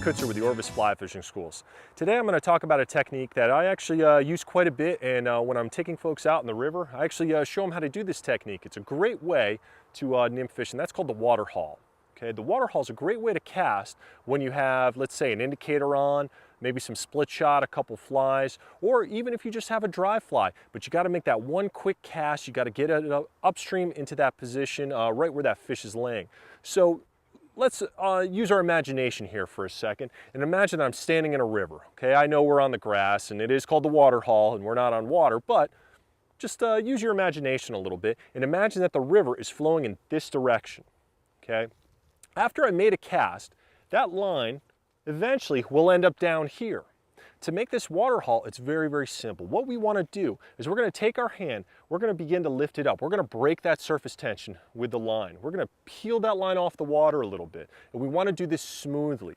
Kutzer with the Orvis Fly Fishing Schools. Today I'm going to talk about a technique that I actually use quite a bit, and when I'm taking folks out in the river, I actually show them how to do this technique. It's a great way to nymph fish, and that's called the water haul. Okay, the water haul is a great way to cast when you have, let's say, an indicator on, maybe some split shot, a couple flies, or even if you just have a dry fly. But you got to make that one quick cast. You got to get it upstream into that position right where that fish is laying. So let's use our imagination here for a second and imagine I'm standing in a river. Okay, I know we're on the grass and it is called the water haul and we're not on water, but just use your imagination a little bit and imagine that the river is flowing in this direction. Okay, after I made a cast, that line eventually will end up down here. To make this water haul, it's very, very simple. What we want to do is we're going to take our hand, we're going to begin to lift it up. We're going to break that surface tension with the line. We're going to peel that line off the water a little bit, and we want to do this smoothly.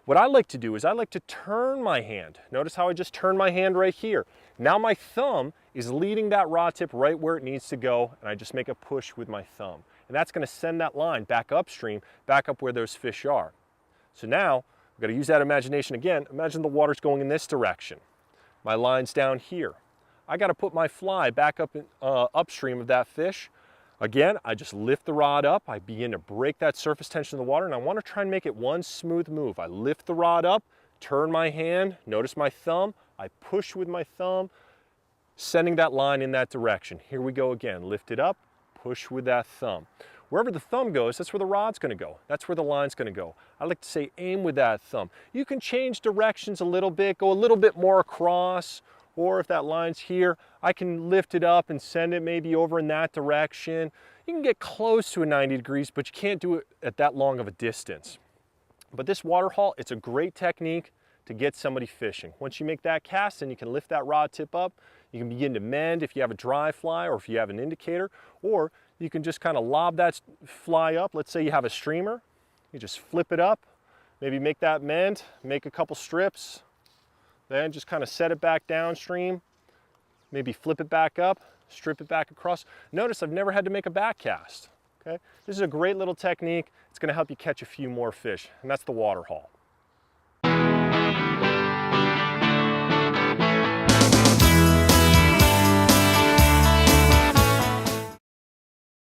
What I like to do is I like to turn my hand. Notice how I just turned my hand right here. Now my thumb is leading that rod tip right where it needs to go, and I just make a push with my thumb. And that's going to send that line back upstream, back up where those fish are. So now, I've got to use that imagination again. Imagine the water's going in this direction. My line's down here. I got to put my fly back up upstream of that fish. Again, I just lift the rod up. I begin to break that surface tension in the water, and I want to try and make it one smooth move. I lift the rod up, turn my hand, notice my thumb. I push with my thumb, sending that line in that direction. Here we go again. Lift it up, push with that thumb. Wherever the thumb goes, that's where the rod's going to go. That's where the line's going to go. I like to say aim with that thumb. You can change directions a little bit, go a little bit more across, or if that line's here, I can lift it up and send it maybe over in that direction. You can get close to a 90 degrees, but you can't do it at that long of a distance. But this water haul, it's a great technique to get somebody fishing. Once you make that cast and you can lift that rod tip up, you can begin to mend if you have a dry fly or if you have an indicator, or you can just kind of lob that fly up. Let's say you have a streamer. You just flip it up, maybe make that mend, make a couple strips, then just kind of set it back downstream, maybe flip it back up, strip it back across. Notice I've never had to make a back cast. Okay? This is a great little technique. It's going to help you catch a few more fish, and that's the water haul.